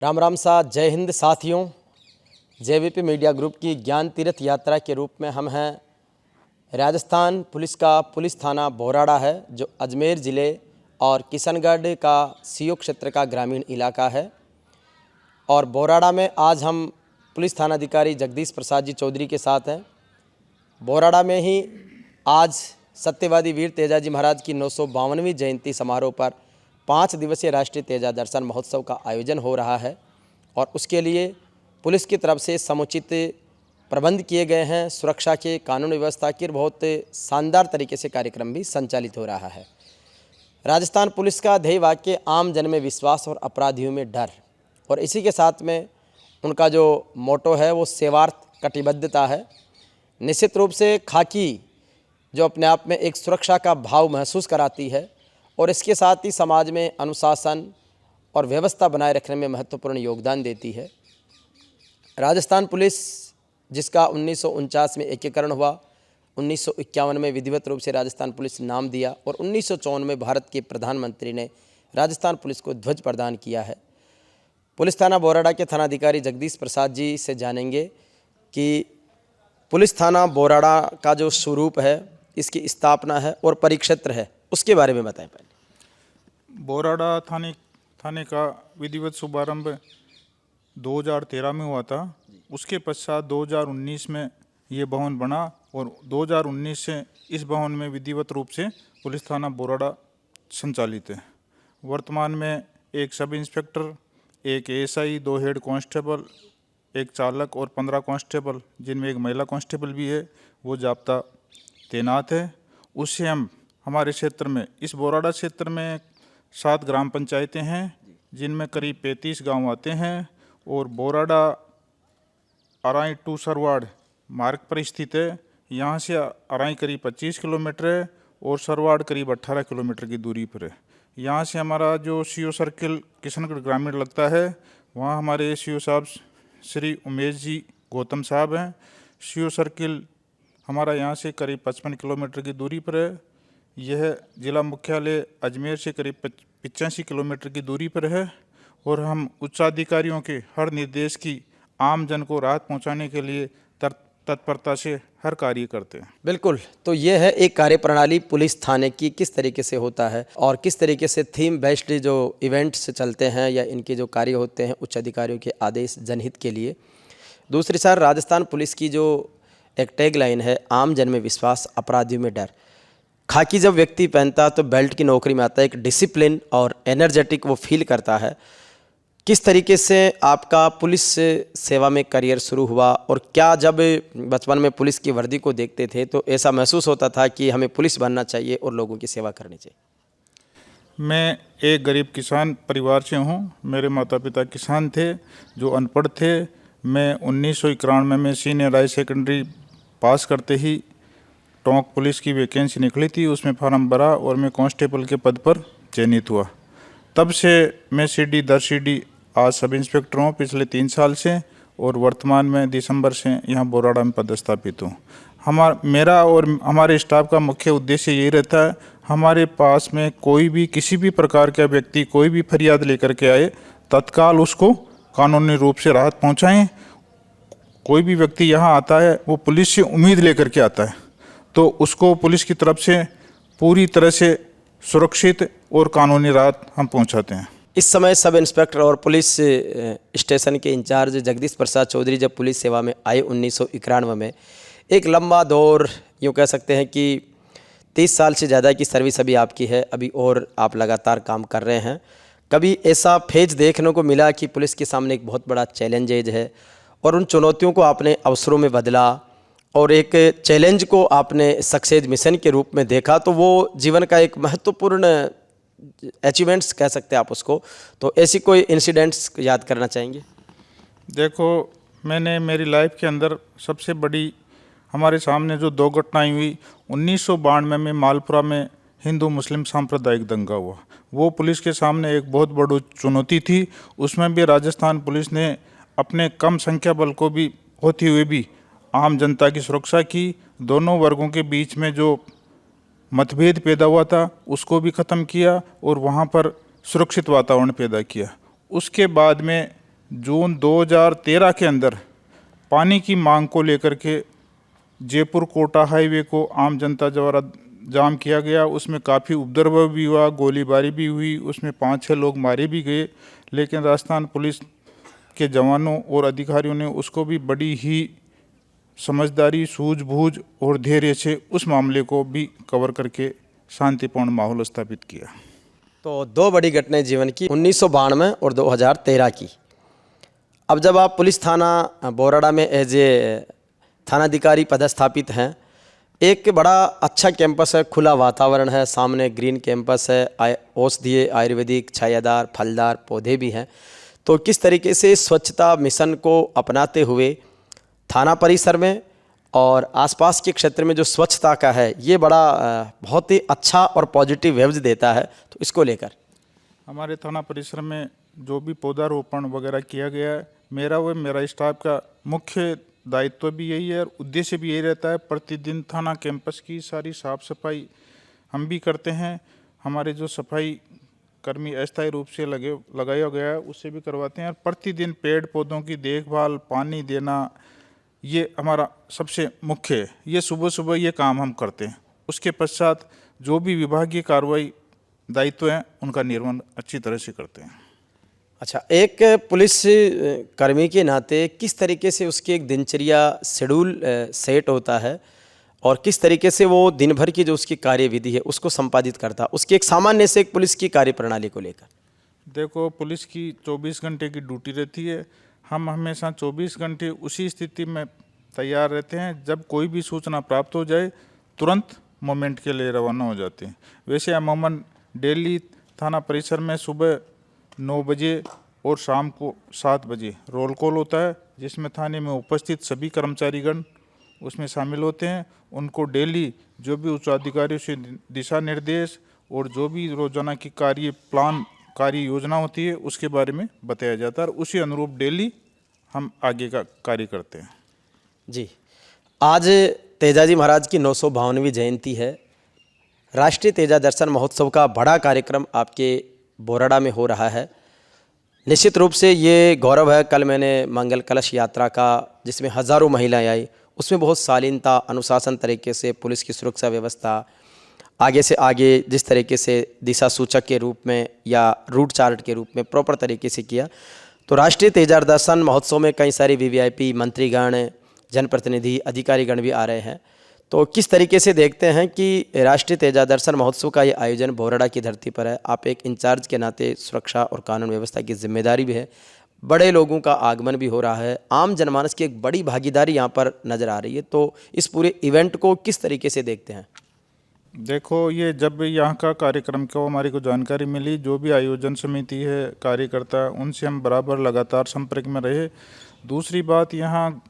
राम राम सा जय हिंद साथियों। जेवीपी मीडिया ग्रुप की ज्ञान तीर्थ यात्रा के रूप में हम हैं राजस्थान पुलिस का पुलिस थाना बोराड़ा है, जो अजमेर ज़िले और किशनगढ़ का सीओ क्षेत्र का ग्रामीण इलाका है। और बोराड़ा में आज हम पुलिस थानाधिकारी जगदीश प्रसाद जी चौधरी के साथ हैं। बोराड़ा में ही आज सत्यवादी वीर तेजाजी महाराज की 952वीं जयंती समारोह पर 5 दिवसीय राष्ट्रीय तेजा दर्शन महोत्सव का आयोजन हो रहा है और उसके लिए पुलिस की तरफ से समुचित प्रबंध किए गए हैं। सुरक्षा के, कानून व्यवस्था के बहुत शानदार तरीके से कार्यक्रम भी संचालित हो रहा है। राजस्थान पुलिस का ध्येय वाक्य आम जन में विश्वास और अपराधियों में डर, और इसी के साथ में उनका जो मोटो है वो सेवार्थ कटिबद्धता है। निश्चित रूप से खाकी जो अपने आप में एक सुरक्षा का भाव महसूस कराती है और इसके साथ ही समाज में अनुशासन और व्यवस्था बनाए रखने में महत्वपूर्ण योगदान देती है। राजस्थान पुलिस जिसका 1949 में एकीकरण हुआ, 1951 में विधिवत रूप से राजस्थान पुलिस नाम दिया और 1954 में भारत के प्रधानमंत्री ने राजस्थान पुलिस को ध्वज प्रदान किया है। पुलिस थाना बोराड़ा के थानाधिकारी जगदीश प्रसाद जी से जानेंगे कि पुलिस थाना बोराड़ा का जो स्वरूप है, इसकी स्थापना है और परिक्षेत्र है, उसके बारे में बताएं। पहले बोराड़ा थाने का विधिवत शुभारंभ 2013 में हुआ था। उसके पश्चात 2019 में ये भवन बना और 2019 से इस भवन में विधिवत रूप से पुलिस थाना बोराड़ा संचालित है। वर्तमान में एक सब इंस्पेक्टर, एक एएसआई, 2 हेड कांस्टेबल, एक चालक और 15 कांस्टेबल, जिनमें एक महिला कांस्टेबल भी है, वो जाब्ता तैनात है। उससे हमारे क्षेत्र में, इस बोराड़ा क्षेत्र में 7 ग्राम पंचायतें हैं, जिनमें करीब 35 गांव आते हैं और बोराड़ा अराई टू सरवाड़ मार्ग पर स्थित है। यहाँ से अराई करीब 25 किलोमीटर है और सरवाड़ करीब 18 किलोमीटर की दूरी पर है। यहाँ से हमारा जो सीओ सर्किल किशनगढ़ ग्रामीण लगता है, वहाँ हमारे सीओ साहब श्री उमेश जी गौतम साहब हैं। सीओ सर्किल हमारा यहाँ से करीब 55 किलोमीटर की दूरी पर है। यह जिला मुख्यालय अजमेर से करीब 85 किलोमीटर की दूरी पर है और हम उच्चाधिकारियों के हर निर्देश की आम जन को राहत पहुंचाने के लिए तत्परता से हर कार्य करते हैं। बिल्कुल, तो ये है एक कार्यप्रणाली पुलिस थाने की किस तरीके से होता है और किस तरीके से थीम बेस्ड जो इवेंट्स चलते हैं या इनके जो कार्य होते हैं उच्च अधिकारियों के आदेश जनहित के लिए। दूसरी साइड राजस्थान पुलिस की जो एक टैग लाइन है, आम जन में विश्वास, अपराधियों में डर। खाकी जब व्यक्ति पहनता है तो बेल्ट की नौकरी में आता है, एक डिसिप्लिन और एनर्जेटिक वो फील करता है। किस तरीके से आपका पुलिस सेवा में करियर शुरू हुआ और क्या जब बचपन में पुलिस की वर्दी को देखते थे तो ऐसा महसूस होता था कि हमें पुलिस बनना चाहिए और लोगों की सेवा करनी चाहिए? मैं एक गरीब किसान परिवार से हूँ। मेरे माता पिता किसान थे जो अनपढ़ थे। मैं 1991 में सीनियर हाई सेकेंडरी पास करते ही टोंक पुलिस की वैकेंसी निकली थी, उसमें फार्म भरा और मैं कांस्टेबल के पद पर चयनित हुआ। तब से मैं सीडी दर सीडी आज सब इंस्पेक्टर हूँ पिछले 3 साल से और वर्तमान में दिसंबर से यहाँ बोराड़ा में पदस्थापित हूँ। मेरा और हमारे स्टाफ का मुख्य उद्देश्य यही रहता है, हमारे पास में कोई भी किसी भी प्रकार का व्यक्ति कोई भी फरियाद लेकर के आए, तत्काल उसको कानूनी रूप से राहत पहुँचाएँ। कोई भी व्यक्ति यहाँ आता है वो पुलिस से उम्मीद लेकर के आता है, तो उसको पुलिस की तरफ से पूरी तरह से सुरक्षित और कानूनी राहत हम पहुंचाते हैं। इस समय सब इंस्पेक्टर और पुलिस स्टेशन के इंचार्ज जगदीश प्रसाद चौधरी जब पुलिस सेवा में आए 1991 में, एक लंबा दौर यूँ कह सकते हैं कि 30 साल से ज़्यादा की सर्विस अभी आपकी है, अभी और आप लगातार काम कर रहे हैं। कभी ऐसा फेज देखने को मिला कि पुलिस के सामने एक बहुत बड़ा चैलेंजेज है और उन चुनौतियों को आपने अवसरों में बदला और एक चैलेंज को आपने सक्सेस मिशन के रूप में देखा, तो वो जीवन का एक महत्वपूर्ण अचीवमेंट्स कह सकते हैं आप उसको, तो ऐसी कोई इंसिडेंट्स याद करना चाहेंगे? देखो, मैंने मेरी लाइफ के अंदर सबसे बड़ी हमारे सामने जो 2 घटनाएं हुई, 1992 में मालपुरा में हिंदू मुस्लिम सांप्रदायिक दंगा हुआ। वो पुलिस के सामने एक बहुत बड़ी चुनौती थी। उसमें भी राजस्थान पुलिस ने अपने कम संख्या बल को भी होते हुए भी आम जनता की सुरक्षा की। दोनों वर्गों के बीच में जो मतभेद पैदा हुआ था उसको भी ख़त्म किया और वहाँ पर सुरक्षित वातावरण पैदा किया। उसके बाद में जून 2013 के अंदर पानी की मांग को लेकर के जयपुर कोटा हाईवे को आम जनता द्वारा जाम किया गया। उसमें काफ़ी उपद्रव भी हुआ, गोलीबारी भी हुई, उसमें 5-6 लोग मारे भी गए। लेकिन राजस्थान पुलिस के जवानों और अधिकारियों ने उसको भी बड़ी ही समझदारी, सूझबूझ और धैर्य से उस मामले को भी कवर करके शांतिपूर्ण माहौल स्थापित किया। तो दो बड़ी घटनाएं जीवन की 1992 और 2013 की। अब जब आप पुलिस थाना बोराड़ा में एज ए थानाधिकारी पदस्थापित हैं, एक बड़ा अच्छा कैंपस है, खुला वातावरण है, सामने ग्रीन कैंपस है, औषधीय आयुर्वेदिक छायादार फलदार पौधे भी हैं। तो किस तरीके से स्वच्छता मिशन को अपनाते हुए थाना परिसर में और आसपास के क्षेत्र में जो स्वच्छता का है ये बड़ा बहुत ही अच्छा और पॉजिटिव वेव्स देता है, तो इसको लेकर हमारे थाना परिसर में जो भी पौधारोपण वगैरह किया गया है, मेरा व मेरा स्टाफ का मुख्य दायित्व भी यही है और उद्देश्य भी यही रहता है। प्रतिदिन थाना कैंपस की सारी साफ सफाई हम भी करते हैं। हमारे जो सफाई कर्मी अस्थायी रूप से लगाया गया है उससे भी करवाते हैं। और प्रतिदिन पेड़ पौधों की देखभाल, पानी देना, ये हमारा सबसे मुख्य है। ये सुबह सुबह ये काम हम करते हैं। उसके पश्चात जो भी विभागीय कार्रवाई दायित्व हैं उनका निर्वहन अच्छी तरह से करते हैं। अच्छा, एक पुलिस कर्मी के नाते किस तरीके से उसकी एक दिनचर्या शेड्यूल सेट होता है और किस तरीके से वो दिन भर की जो उसकी कार्यविधि है उसको संपादित करता है, उसकी एक सामान्य से एक पुलिस की कार्यप्रणाली को लेकर? देखो, पुलिस की 24 घंटे की ड्यूटी रहती है। हम हमेशा 24 घंटे उसी स्थिति में तैयार रहते हैं, जब कोई भी सूचना प्राप्त हो जाए तुरंत मोमेंट के लिए रवाना हो जाते हैं। वैसे अमूमन डेली थाना परिसर में सुबह 9 बजे और शाम को 7 बजे रोल कॉल होता है, जिसमें थाने में उपस्थित सभी कर्मचारीगण उसमें शामिल होते हैं। उनको डेली जो भी उच्चाधिकारियों से दिशा निर्देश और जो भी रोजाना की कार्य योजना होती है उसके बारे में बताया जाता है और उसी अनुरूप डेली हम आगे का कार्य करते हैं। जी, आज तेजाजी महाराज की 952वीं जयंती है। राष्ट्रीय तेजा दर्शन महोत्सव का बड़ा कार्यक्रम आपके बोराड़ा में हो रहा है। निश्चित रूप से ये गौरव है। कल मैंने मंगल कलश यात्रा का, जिसमें हज़ारों महिलाएं आई, उसमें बहुत शालीनता, अनुशासन तरीके से पुलिस की सुरक्षा व्यवस्था, आगे से आगे जिस तरीके से दिशा सूचक के रूप में या रूट चार्ट के रूप में प्रॉपर तरीके से किया। तो राष्ट्रीय तेजा दर्शन महोत्सव में कई सारे वीवीआईपी, मंत्रीगण, जनप्रतिनिधि, अधिकारीगण भी आ रहे हैं। तो किस तरीके से देखते हैं कि राष्ट्रीय तेजा दर्शन महोत्सव का ये आयोजन बोराड़ा की धरती पर है? आप एक इंचार्ज के नाते सुरक्षा और कानून व्यवस्था की जिम्मेदारी भी है, बड़े लोगों का आगमन भी हो रहा है, आम जनमानस की एक बड़ी भागीदारी यहाँ पर नज़र आ रही है। तो इस पूरे इवेंट को किस तरीके से देखते हैं? देखो, ये जब यहाँ का कार्यक्रम को हमारी को जानकारी मिली, जो भी आयोजन समिति है, कार्यकर्ता, उनसे हम बराबर लगातार संपर्क में रहे। दूसरी बात, यहाँ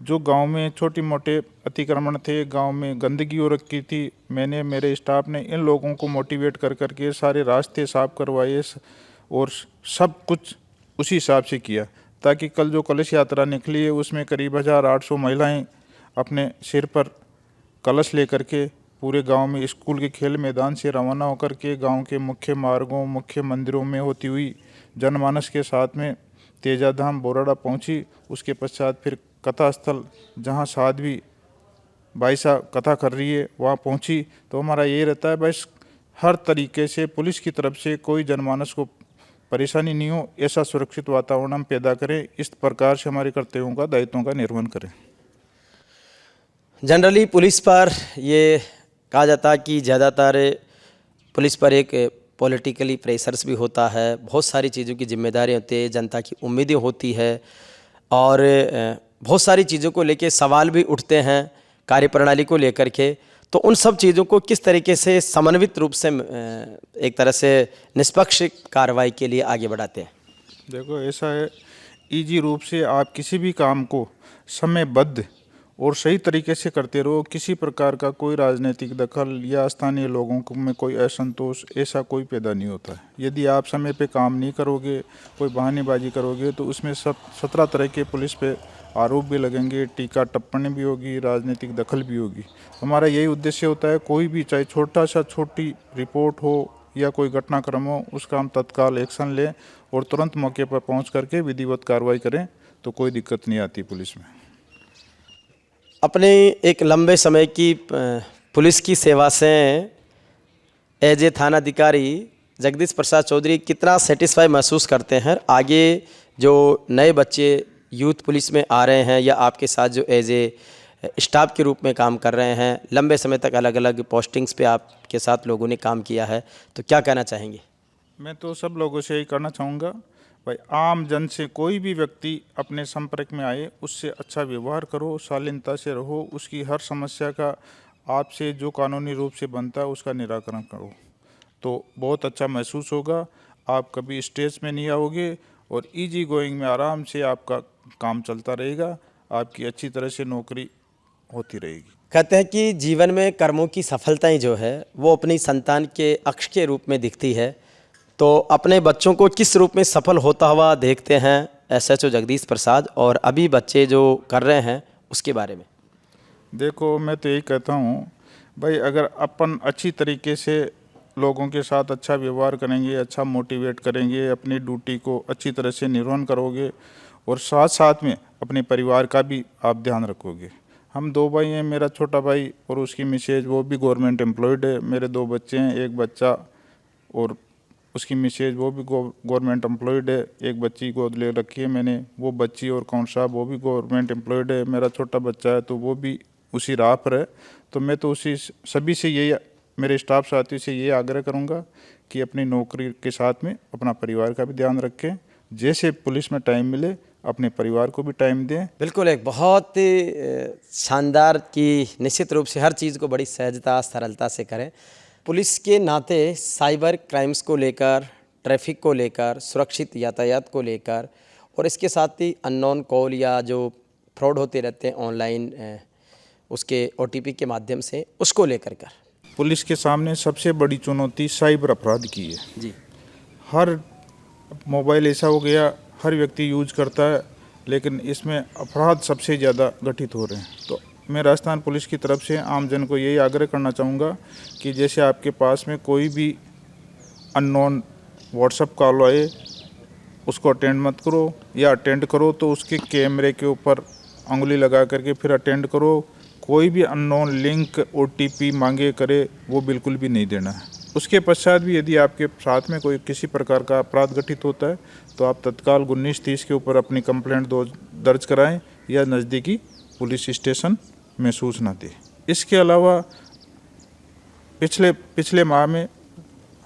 जो गांव में छोटी मोटे अतिक्रमण थे, गांव में गंदगी हो रखी थी, मैंने, मेरे स्टाफ ने इन लोगों को मोटिवेट कर करके सारे रास्ते साफ करवाए और सब कुछ उसी हिसाब से किया, ताकि कल जो कलश यात्रा निकली है उसमें करीब 1800 महिलाएं अपने सिर पर कलश लेकर के पूरे गांव में स्कूल के खेल मैदान से रवाना होकर के गांव के मुख्य मार्गों, मुख्य मंदिरों में होती हुई जनमानस के साथ में तेजा धाम बोराड़ा पहुंची। उसके पश्चात फिर कथा स्थल, जहां साध्वी बाईसा कथा कर रही है, वहां पहुंची। तो हमारा ये रहता है, बस हर तरीके से पुलिस की तरफ से कोई जनमानस को परेशानी नहीं हो, ऐसा सुरक्षित वातावरण हम पैदा करें। इस प्रकार से हमारे कर्तव्यों का, दायित्वों का निर्वहन करें। जनरली पुलिस पर ये कहा जाता है कि ज़्यादातर पुलिस पर एक पॉलिटिकली प्रेशर्स भी होता है, बहुत सारी चीज़ों की जिम्मेदारी होती है, जनता की उम्मीदें होती है और बहुत सारी चीज़ों को लेके सवाल भी उठते हैं कार्यप्रणाली को लेकर के। तो उन सब चीज़ों को किस तरीके से समन्वित रूप से एक तरह से निष्पक्ष कार्रवाई के लिए आगे बढ़ाते हैं? देखो, ऐसा है, ईजी रूप से आप किसी भी काम को समयबद्ध और सही तरीके से करते रहो। किसी प्रकार का कोई राजनीतिक दखल या स्थानीय लोगों में कोई असंतोष, ऐसा कोई पैदा नहीं होता है। यदि आप समय पे काम नहीं करोगे, कोई बहानेबाजी करोगे, तो उसमें 17 तरह के पुलिस पे आरोप भी लगेंगे, टीका टिप्पणी भी होगी, राजनीतिक दखल भी होगी। हमारा यही उद्देश्य होता है, कोई भी चाहे छोटी रिपोर्ट हो या कोई घटनाक्रम हो, उसका हम तत्काल एक्शन लें और तुरंत मौके पर पहुंच करके विधिवत कार्रवाई करें तो कोई दिक्कत नहीं आती पुलिस में। अपने एक लंबे समय की पुलिस की सेवा से एज ए थानाधिकारी जगदीश प्रसाद चौधरी कितना सेटिस्फाई महसूस करते हैं? आगे जो नए बच्चे यूथ पुलिस में आ रहे हैं या आपके साथ जो एज ए स्टाफ के रूप में काम कर रहे हैं, लंबे समय तक अलग अलग पोस्टिंग्स पे आपके साथ लोगों ने काम किया है, तो क्या कहना चाहेंगे? मैं तो सब लोगों से यही करना चाहूँगा, भाई आम जन से कोई भी व्यक्ति अपने संपर्क में आए उससे अच्छा व्यवहार करो, शालीनता से रहो, उसकी हर समस्या का आपसे जो कानूनी रूप से बनता है उसका निराकरण करो, तो बहुत अच्छा महसूस होगा। आप कभी स्ट्रेस में नहीं आओगे और इजी गोइंग में आराम से आपका काम चलता रहेगा, आपकी अच्छी तरह से नौकरी होती रहेगी। कहते हैं कि जीवन में कर्मों की सफलताएं जो है वो अपनी संतान के अक्ष के रूप में दिखती है, तो अपने बच्चों को किस रूप में सफल होता हुआ देखते हैं एसएचओ जगदीश प्रसाद, और अभी बच्चे जो कर रहे हैं उसके बारे में? देखो, मैं तो यही कहता हूँ भाई, अगर अपन अच्छी तरीके से लोगों के साथ अच्छा व्यवहार करेंगे, अच्छा मोटिवेट करेंगे, अपनी ड्यूटी को अच्छी तरह से निर्वहन करोगे और साथ साथ में अपने परिवार का भी आप ध्यान रखोगे। हम 2 भाई हैं, मेरा छोटा भाई और उसकी मिसेज, वो भी गवर्नमेंट एम्प्लॉयड है। मेरे 2 बच्चे हैं, एक बच्चा और उसकी मिसेज वो भी गवर्नमेंट एम्प्लॉयड है। एक बच्ची गोद ले रखी है मैंने, वो बच्ची और कौन साहब वो भी गवर्नमेंट एम्प्लॉयड है। मेरा छोटा बच्चा है तो वो भी उसी राह पर है। तो मैं तो उसी सभी से यही, मेरे स्टाफ साथियों से ये आग्रह करूँगा कि अपनी नौकरी के साथ में अपना परिवार का भी ध्यान रखें। जैसे पुलिस में टाइम मिले अपने परिवार को भी टाइम दें। बिल्कुल, एक बहुत शानदार कि निश्चित रूप से हर चीज़ को बड़ी सहजता सरलता से करें। पुलिस के नाते साइबर क्राइम्स को लेकर, ट्रैफिक को लेकर, सुरक्षित यातायात को लेकर और इसके साथ ही अननोन कॉल या जो फ्रॉड होते रहते हैं ऑनलाइन उसके ओटीपी के माध्यम से, उसको लेकर कर पुलिस के सामने सबसे बड़ी चुनौती साइबर अपराध की है जी। हर मोबाइल ऐसा हो गया, हर व्यक्ति यूज करता है, लेकिन इसमें अपराध सबसे ज़्यादा घटित हो रहे हैं। तो मैं राजस्थान पुलिस की तरफ से आम जन को यही आग्रह करना चाहूँगा कि जैसे आपके पास में कोई भी अननोन व्हाट्सएप कॉल आए उसको अटेंड मत करो, या अटेंड करो तो उसके कैमरे के ऊपर उंगली लगा करके फिर अटेंड करो। कोई भी अननोन लिंक ओटीपी मांगे करे वो बिल्कुल भी नहीं देना है। उसके पश्चात भी यदि आपके साथ में कोई किसी प्रकार का अपराध घटित होता है तो आप तत्काल 1930 के ऊपर अपनी कंप्लेंट दर्ज कराएं या नज़दीकी पुलिस स्टेशन में सूचना दें। इसके अलावा पिछले माह में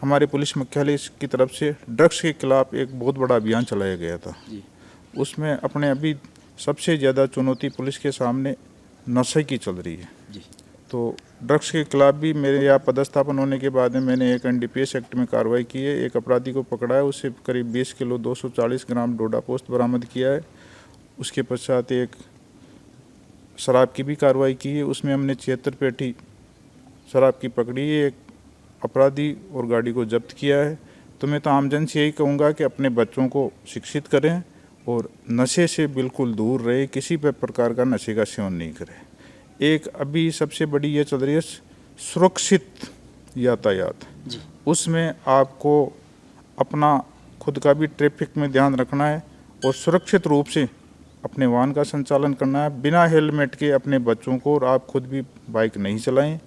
हमारे पुलिस मुख्यालय की तरफ से ड्रग्स के खिलाफ एक बहुत बड़ा अभियान चलाया गया था। उसमें अपने अभी सबसे ज़्यादा चुनौती पुलिस के सामने नशे की चल रही है। तो ड्रग्स के खिलाफ भी मेरे यहाँ पदस्थापन होने के बाद में मैंने एक एनडीपीएस एक्ट में कार्रवाई की है। एक अपराधी को पकड़ा है, उससे करीब 20 किलो 240 ग्राम डोडा पोस्ट बरामद किया है। उसके पश्चात एक शराब की भी कार्रवाई की है, उसमें हमने 76 पेटी शराब की पकड़ी है, एक अपराधी और गाड़ी को जब्त किया है। तो मैं तो आमजन से यही कहूँगा कि अपने बच्चों को शिक्षित करें और नशे से बिल्कुल दूर रहे, किसी भी प्रकार का नशे का सेवन नहीं करें। एक अभी सबसे बड़ी ये चल रही है सुरक्षित यातायात, उसमें आपको अपना खुद का भी ट्रैफिक में ध्यान रखना है और सुरक्षित रूप से अपने वाहन का संचालन करना है। बिना हेलमेट के अपने बच्चों को, और आप खुद भी बाइक नहीं चलाएं।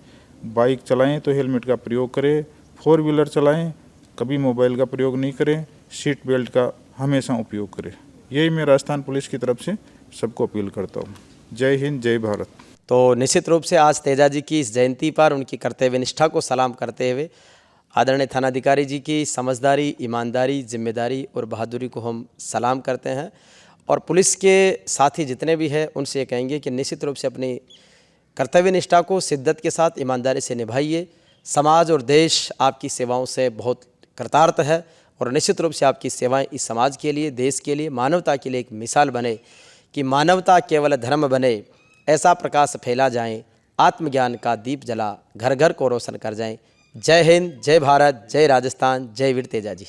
बाइक चलाएं तो हेलमेट का प्रयोग करें। 4 व्हीलर चलाएं, कभी मोबाइल का प्रयोग नहीं करें। सीट बेल्ट का हमेशा उपयोग करें। यही मैं राजस्थान पुलिस की तरफ से सबको अपील करता हूँ। जय हिंद, जय भारत। तो निश्चित रूप से आज तेजा जी की इस जयंती पर उनकी कर्तव्य निष्ठा को सलाम करते हुए आदरणीय थानाधिकारी जी की समझदारी, ईमानदारी, जिम्मेदारी और बहादुरी को हम सलाम करते हैं। और पुलिस के साथी जितने भी हैं उनसे ये कहेंगे कि निश्चित रूप से अपनी कर्तव्य निष्ठा को शिद्दत के साथ ईमानदारी से निभाइए। समाज और देश आपकी सेवाओं से बहुत कृतार्थ है और निश्चित रूप से आपकी सेवाएं इस समाज के लिए, देश के लिए, मानवता के लिए एक मिसाल बने कि मानवता केवल धर्म बने, ऐसा प्रकाश फैला जाए, आत्मज्ञान का दीप जला घर घर को रोशन कर जाएं। जय हिंद, जय भारत, जय राजस्थान, जय वीर तेजा जी।